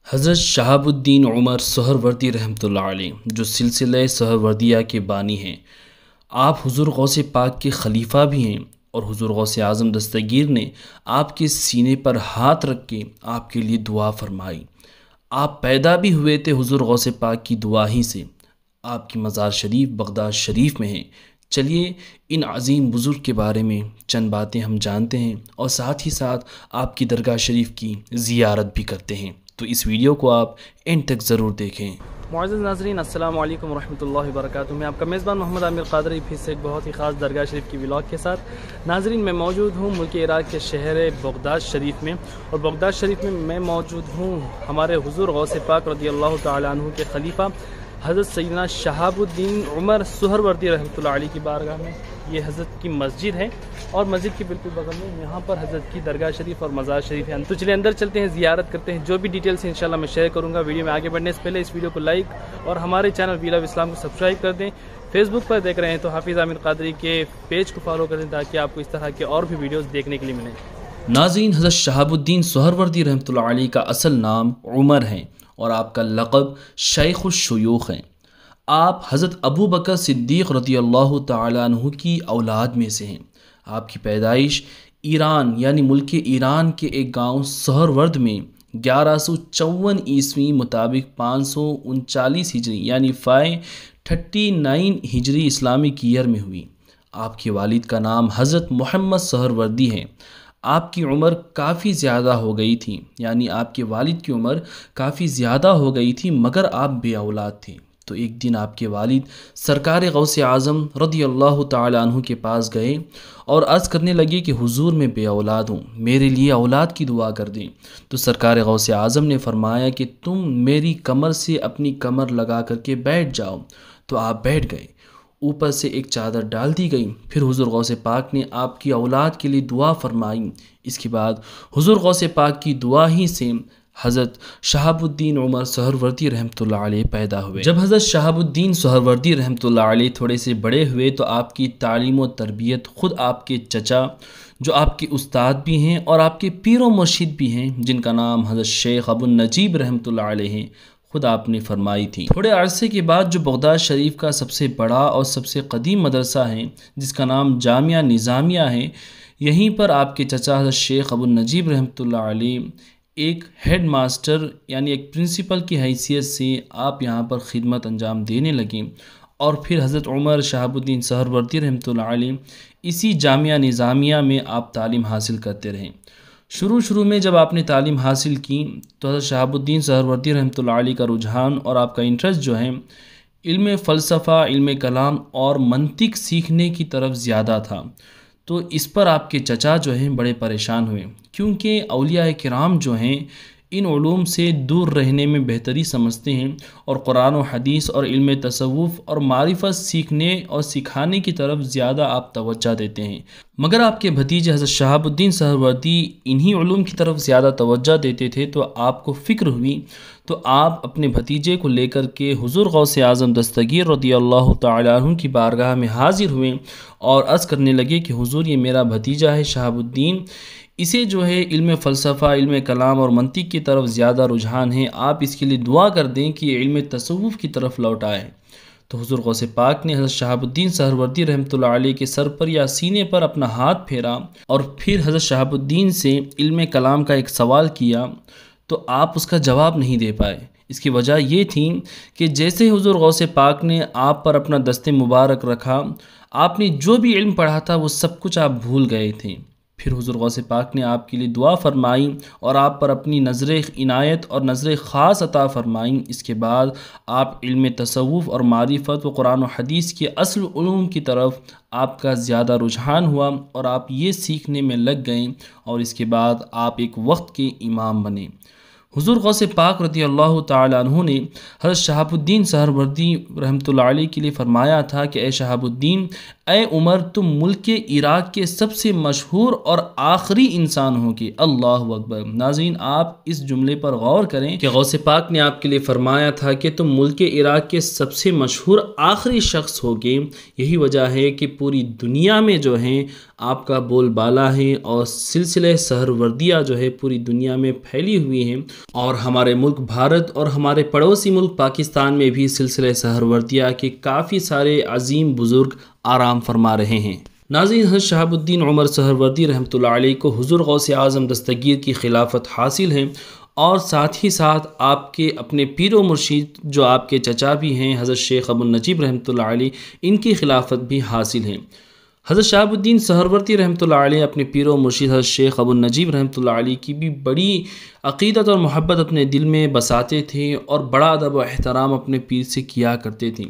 حضرت شہاب الدین عمر سہروردی رحمۃ اللہ علیہ جو سلسلہ سہروردیہ کے بانی ہیں، آپ حضور غوث پاک کے خلیفہ بھی ہیں، اور حضور غوث اعظم دستگیر نے آپ کے سینے پر ہاتھ رکھ کے آپ کے لیے دعا فرمائی۔ آپ پیدا بھی ہوئے تھے حضور غوث پاک کی دعا ہی سے۔ آپ کی مزار شریف بغداد شریف میں ہے۔ چلیے ان عظیم بزرگ کے بارے میں چند باتیں ہم جانتے ہیں، اور ساتھ ہی ساتھ آپ کی درگاہ شریف کی زیارت بھی کرتے ہیں، تو اس ویڈیو کو آپ اینڈ تک ضرور دیکھیں۔ معزز ناظرین، السلام علیکم ورحمۃ اللہ وبرکاتہ۔ میں آپ کا میزبان محمد عامر قادری پھر سے ایک بہت ہی خاص درگاہ شریف کی ولاگ کے ساتھ۔ ناظرین، میں موجود ہوں ملک عراق کے شہر بغداد شریف میں، اور بغداد شریف میں موجود ہوں ہمارے حضور غوث پاک رضی اللہ تعالیٰ عنہ کے خلیفہ حضرت سیدنا شہاب الدین عمر سہروردی رحمۃ اللہ علیہ کی بارگاہ میں۔ یہ حضرت کی مسجد ہے، اور مسجد کے بالکل بغل میں یہاں پر حضرت کی درگاہ شریف اور مزار شریف ہے۔ تو چلیے اندر چلتے ہیں، زیارت کرتے ہیں۔ جو بھی ڈیٹیلز ہیں انشاءاللہ میں شیئر کروں گا۔ ویڈیو میں آگے بڑھنے سے پہلے اس ویڈیو کو لائک اور ہمارے چینل ویل آف اسلام کو سبسکرائب کر دیں۔ فیس بک پر دیکھ رہے ہیں تو حافظ عامر قادری کے پیج کو فالو کر دیں، تاکہ آپ کو اس طرح کے اور بھی ویڈیوز دیکھنے کے لیے ملیں۔ ناظرین، حضرت شہاب الدین سہروردی رحمۃ اللہ علیہ کا اصل نام عمر ہے، اور آپ کا لقب شیخ الشیوخ ہیں۔ آپ حضرت ابو بکر صدیق رضی اللہ تعالیٰ عنہ کی اولاد میں سے ہیں۔ آپ کی پیدائش ایران یعنی ملک ایران کے ایک گاؤں سہرورد میں 1154 عیسوی مطابق 539 ہجری یعنی 539 ہجری اسلامک ایئر میں ہوئی۔ آپ کے والد کا نام حضرت محمد سہروردی ہے۔ آپ کی عمر کافی زیادہ ہو گئی تھی، یعنی آپ کے والد کی عمر کافی زیادہ ہو گئی تھی، مگر آپ بے اولاد تھے۔ تو ایک دن آپ کے والد سرکار غوث اعظم رضی اللہ تعالیٰ عنہ کے پاس گئے اور عرض کرنے لگے کہ حضور میں بے اولاد ہوں، میرے لیے اولاد کی دعا کر دیں۔ تو سرکار غوث اعظم نے فرمایا کہ تم میری کمر سے اپنی کمر لگا کر کے بیٹھ جاؤ۔ تو آپ بیٹھ گئے۔ اوپر سے ایک چادر ڈال دی گئی۔ پھر حضور غوث پاک نے آپ کی اولاد کے لیے دعا فرمائی۔ اس کے بعد حضور غوث پاک کی دعا ہی سے حضرت شہاب الدین عمر سہروردی رحمۃ اللہ علیہ پیدا ہوئے۔ جب حضرت شہاب الدین سہروردی رحمۃ اللہ علیہ تھوڑے سے بڑے ہوئے تو آپ کی تعلیم و تربیت خود آپ کے چچا، جو آپ کے استاد بھی ہیں اور آپ کے پیر و مرشد بھی ہیں، جن کا نام حضرت شیخ ابو النجیب رحمۃ اللہ علیہ ہیں، خود آپ نے فرمائی تھی۔ تھوڑے عرصے کے بعد جو بغداد شریف کا سب سے بڑا اور سب سے قدیم مدرسہ ہے، جس کا نام جامعہ نظامیہ ہے، یہیں پر آپ کے چچا حضرت شیخ ابو النجیب رحمۃ اللہ علیہ ایک ہیڈ ماسٹر یعنی ایک پرنسپل کی حیثیت سے آپ یہاں پر خدمت انجام دینے لگیں، اور پھر حضرت عمر شہاب الدین سہروردی رحمۃ اللہ علیہ اسی جامعہ نظامیہ میں آپ تعلیم حاصل کرتے رہیں۔ شروع میں جب آپ نے تعلیم حاصل کی تو حضرت شہاب الدین سہروردی رحمۃ اللہ علیہ کا رجحان اور آپ کا انٹرسٹ جو ہے علم فلسفہ، علم کلام اور منطق سیکھنے کی طرف زیادہ تھا۔ تو اس پر آپ کے چچا جو ہیں بڑے پریشان ہوئے، کیونکہ اولیاء کرام جو ہیں ان علوم سے دور رہنے میں بہتری سمجھتے ہیں، اور قرآن و حدیث اور علم تصوف اور معرفت سیکھنے اور سکھانے کی طرف زیادہ آپ توجہ دیتے ہیں۔ مگر آپ کے بھتیجے حضرت شہاب الدین سہروردی انہی علوم کی طرف زیادہ توجہ دیتے تھے، تو آپ کو فکر ہوئی، تو آپ اپنے بھتیجے کو لے کر کے حضور غوث اعظم دستگیر رضی اللہ تعالیٰ عنہ کی بارگاہ میں حاضر ہوئے اور عرض کرنے لگے کہ حضور، یہ میرا بھتیجا ہے شہاب الدین، اسے جو ہے علم فلسفہ، علم کلام اور منطق کی طرف زیادہ رجحان ہے، آپ اس کے لیے دعا کر دیں کہ یہ علم تصوف کی طرف لوٹ آئے۔ تو حضور غوث پاک نے حضرت شہاب الدین سہروردی رحمۃ اللہ علیہ کے سر پر یا سینے پر اپنا ہاتھ پھیرا، اور پھر حضرت شہاب الدین سے علم کلام کا ایک سوال کیا، تو آپ اس کا جواب نہیں دے پائے۔ اس کی وجہ یہ تھی کہ جیسے حضور غوث پاک نے آپ پر اپنا دست مبارک رکھا، آپ نے جو بھی علم پڑھا تھا وہ سب کچھ آپ بھول گئے تھے۔ پھر حضور غوث پاک نے آپ کے لیے دعا فرمائی اور آپ پر اپنی نظر عنایت اور نظر خاص عطا فرمائی۔ اس کے بعد آپ علم تصوف اور معرفت و قرآن و حدیث کے اصل علوم کی طرف آپ کا زیادہ رجحان ہوا، اور آپ یہ سیکھنے میں لگ گئیں، اور اس کے بعد آپ ایک وقت کے امام بنے۔ حضور غوث پاک رضی اللہ تعالیٰ عنہ نے حضرت شہاب الدین سہروردی رحمۃ اللہ علیہ کے لیے فرمایا تھا کہ اے شہاب الدین، اے عمر تم ملک عراق کے سب سے مشہور اور آخری انسان ہو گے۔ اللہ اکبر۔ ناظرین آپ اس جملے پر غور کریں کہ غوث پاک نے آپ کے لیے فرمایا تھا کہ تم ملک عراق کے سب سے مشہور آخری شخص ہو گے۔ یہی وجہ ہے کہ پوری دنیا میں جو ہیں آپ کا بول بالا ہے اور سلسلہ سہروردیہ جو ہے پوری دنیا میں پھیلی ہوئی ہیں، اور ہمارے ملک بھارت اور ہمارے پڑوسی ملک پاکستان میں بھی سلسلہ سہروردیہ کے کافی سارے عظیم بزرگ آرام فرما رہے ہیں۔ ناظرین حضرت شہاب الدین عمر سہروردی رحمۃ اللہ علیہ کو حضور غوث اعظم دستگیر کی خلافت حاصل ہے، اور ساتھ ہی ساتھ آپ کے اپنے پیر و مرشد جو آپ کے چچا بھی ہیں حضرت شیخ ابو النجیب رحمۃ اللہ علیہ، ان کی خلافت بھی حاصل ہے۔ حضرت شہاب الدین سہروردی رحمۃ اللہ علیہ اپنے پیر و مرشد حضرت شیخ ابو النجیب رحمۃ اللہ علیہ کی بھی بڑی عقیدت اور محبت اپنے دل میں بساتے تھے، اور بڑا ادب و احترام اپنے پیر سے کیا کرتے تھے۔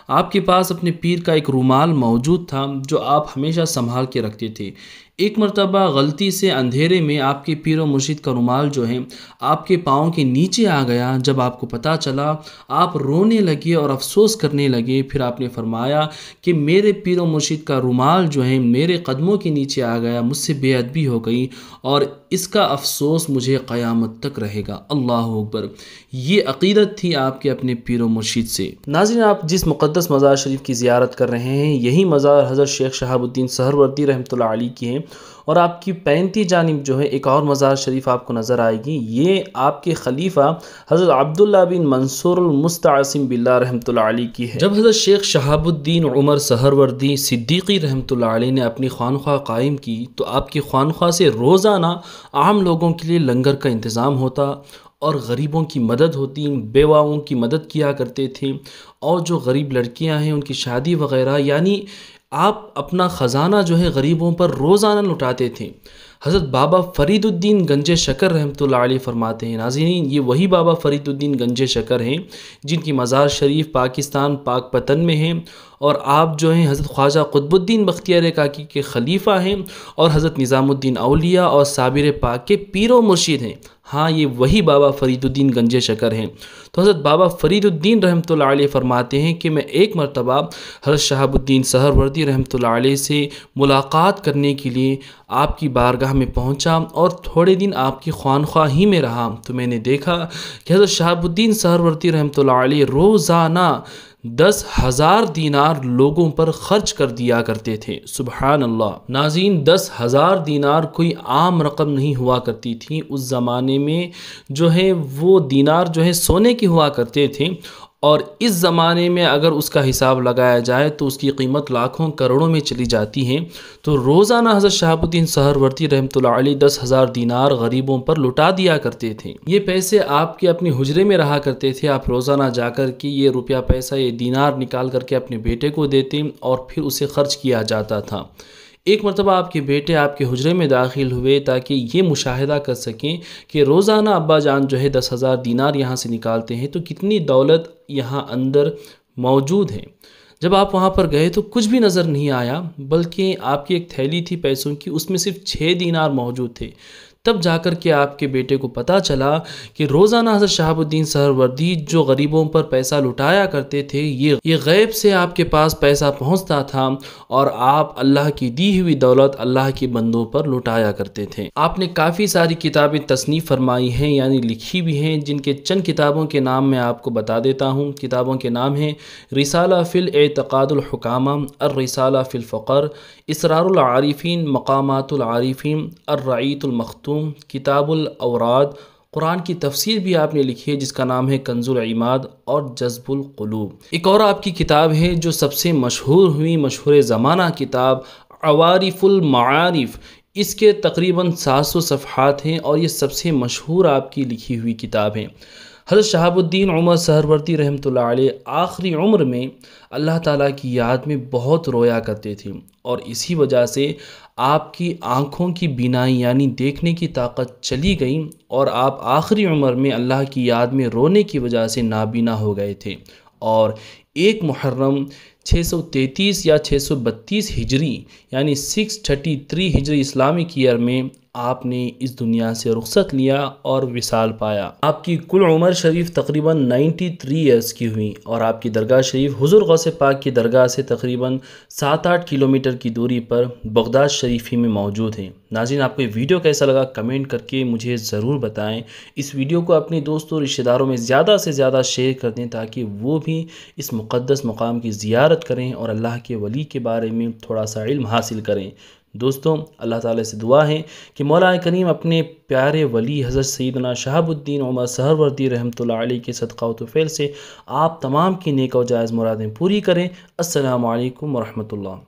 آپ کے پاس اپنے پیر کا ایک رومال موجود تھا جو آپ ہمیشہ سنبھال کے رکھتے تھے۔ ایک مرتبہ غلطی سے اندھیرے میں آپ کے پیر و مرشد کا رومال جو ہے آپ کے پاؤں کے نیچے آ گیا۔ جب آپ کو پتہ چلا آپ رونے لگے اور افسوس کرنے لگے۔ پھر آپ نے فرمایا کہ میرے پیر و مرشد کا رومال جو ہے میرے قدموں کے نیچے آ گیا، مجھ سے بے ادبی ہو گئی، اور اس کا افسوس مجھے قیامت تک رہے گا۔ اللہ اکبر۔ یہ عقیدت تھی آپ کے اپنے پیر و مرشد سے۔ ناظرین آپ جس مقدس مزار شریف کی زیارت کر رہے ہیں، یہی مزار حضرت شیخ شہاب الدین سہروردی رحمۃ اللہ علیہ کی ہے، اور آپ کی پینتی جانب جو ہے ایک اور مزار شریف آپ کو نظر آئے گی۔ یہ آپ کے خلیفہ حضرت عبداللہ بن منصور المستعصم باللہ رحمۃ اللہ علیہ کی ہے۔ جب حضرت شیخ شہاب الدین عمر سہروردی صدیقی رحمۃ اللہ علیہ نے اپنی خانقاہ قائم کی تو آپ کی خانقاہ سے روزانہ عام لوگوں کے لیے لنگر کا انتظام ہوتا، اور غریبوں کی مدد ہوتی، بیواؤں کی مدد کیا کرتے تھے، اور جو غریب لڑکیاں ہیں ان کی شادی وغیرہ، یعنی آپ اپنا خزانہ جو ہے غریبوں پر روزانہ لٹاتے تھے۔ حضرت بابا فرید الدین گنج شکر رحمۃ اللہ علیہ فرماتے ہیں، ناظرین یہ وہی بابا فرید الدین گنج شکر ہیں جن کی مزار شریف پاکستان پاک پتن میں ہیں، اور آپ جو ہیں حضرت خواجہ قطب الدین بختیار کاکی کے خلیفہ ہیں، اور حضرت نظام الدین اولیاء اور صابر پاک کے پیر و مرشد ہیں۔ ہاں یہ وہی بابا فرید الدین گنج شکر ہیں۔ تو حضرت بابا فرید الدین رحمۃ اللہ علیہ فرماتے ہیں کہ میں ایک مرتبہ حضرت شہاب الدین سہروردی رحمۃ اللہ علیہ سے ملاقات کرنے کے لیے آپ کی بارگاہ میں پہنچا، اور تھوڑے دن آپ کی خانقاہ ہی میں رہا، تو میں نے دیکھا کہ حضرت شہاب الدین سہروردی رحمۃ اللہ علیہ روزانہ 10,000 دینار لوگوں پر خرچ کر دیا کرتے تھے۔ سبحان اللہ۔ ناظرین 10,000 دینار کوئی عام رقم نہیں ہوا کرتی تھی، اس زمانے میں جو ہے وہ دینار جو ہے سونے کے ہوا کرتے تھے، اور اس زمانے میں اگر اس کا حساب لگایا جائے تو اس کی قیمت لاکھوں کروڑوں میں چلی جاتی ہے۔ تو روزانہ حضرت شہاب الدین سہروردی رحمۃ اللہ علیہ 10,000 دینار غریبوں پر لٹا دیا کرتے تھے۔ یہ پیسے آپ کے اپنے حجرے میں رہا کرتے تھے، آپ روزانہ جا کر کے یہ روپیہ پیسہ یہ دینار نکال کر کے اپنے بیٹے کو دیتے اور پھر اسے خرچ کیا جاتا تھا۔ ایک مرتبہ آپ کے بیٹے آپ کے حجرے میں داخل ہوئے تاکہ یہ مشاہدہ کر سکیں کہ روزانہ ابا جان جو ہے 10,000 دینار یہاں سے نکالتے ہیں تو کتنی دولت یہاں اندر موجود ہے۔ جب آپ وہاں پر گئے تو کچھ بھی نظر نہیں آیا، بلکہ آپ کی ایک تھیلی تھی پیسوں کی، اس میں صرف 6 دینار موجود تھے۔ تب جا کر کے آپ کے بیٹے کو پتہ چلا کہ روزانہ حضرت شہاب الدین سہروردی جو غریبوں پر پیسہ لٹایا کرتے تھے، یہ غیب سے آپ کے پاس پیسہ پہنچتا تھا، اور آپ اللہ کی دی ہوئی دولت اللہ کے بندوں پر لٹایا کرتے تھے۔ آپ نے کافی ساری کتابیں تصنیف فرمائی ہیں، یعنی لکھی بھی ہیں، جن کے چند کتابوں کے نام میں آپ کو بتا دیتا ہوں۔ کتابوں کے نام ہیں رسالہ فی الاعتقاد الحکامہ، الرسالہ فی الفقر، اسرار العارفین، مقامات العارفین، الرعیت المختوم، کتاب الاوراد، قرآن کی تفسیر بھی آپ نے لکھی ہے جس کا نام ہے کنز العماد، اور جذب القلوب۔ ایک اور آپ کی کتاب ہے جو سب سے مشہور ہوئی، مشہور زمانہ کتاب عوارف المعارف، اس کے تقریباً 700 صفحات ہیں، اور یہ سب سے مشہور آپ کی لکھی ہوئی کتاب ہے۔ حضرت شہاب الدین عمر سہروردی رحمۃ اللہ علیہ آخری عمر میں اللہ تعالیٰ کی یاد میں بہت رویا کرتے تھے، اور اسی وجہ سے آپ کی آنکھوں کی بینائی یعنی دیکھنے کی طاقت چلی گئی، اور آپ آخری عمر میں اللہ کی یاد میں رونے کی وجہ سے نابینا ہو گئے تھے۔ اور 1 محرم 633 یا 632 ہجری یعنی 633 ہجری اسلامک ایئر میں آپ نے اس دنیا سے رخصت لیا اور وصال پایا۔ آپ کی کل عمر شریف تقریباً 93 ایئرس کی ہوئی اور آپ کی درگاہ شریف حضور غوث پاک کی درگاہ سے تقریباً 7-8 کلومیٹر کی دوری پر بغداد شریف ہی میں موجود ہیں۔ ناظرین، آپ کو یہ ویڈیو کیسا لگا کمنٹ کر کے مجھے ضرور بتائیں۔ اس ویڈیو کو اپنے دوستوں اور رشتہ داروں میں زیادہ سے زیادہ شیئر کر دیں تاکہ وہ بھی اس مقدس مقام کی زیارت کریں اور اللہ کے ولی کے بارے میں تھوڑا سا علم حاصل کریں۔ دوستوں، اللہ تعالیٰ سے دعا ہے کہ مولا کریم اپنے پیارے ولی حضرت سیدنا شہاب الدین عمر سہروردی رحمۃ اللہ علیہ کے صدقہ و توفیل سے آپ تمام کی نیک و جائز مرادیں پوری کریں۔ السلام علیکم ورحمۃ اللہ۔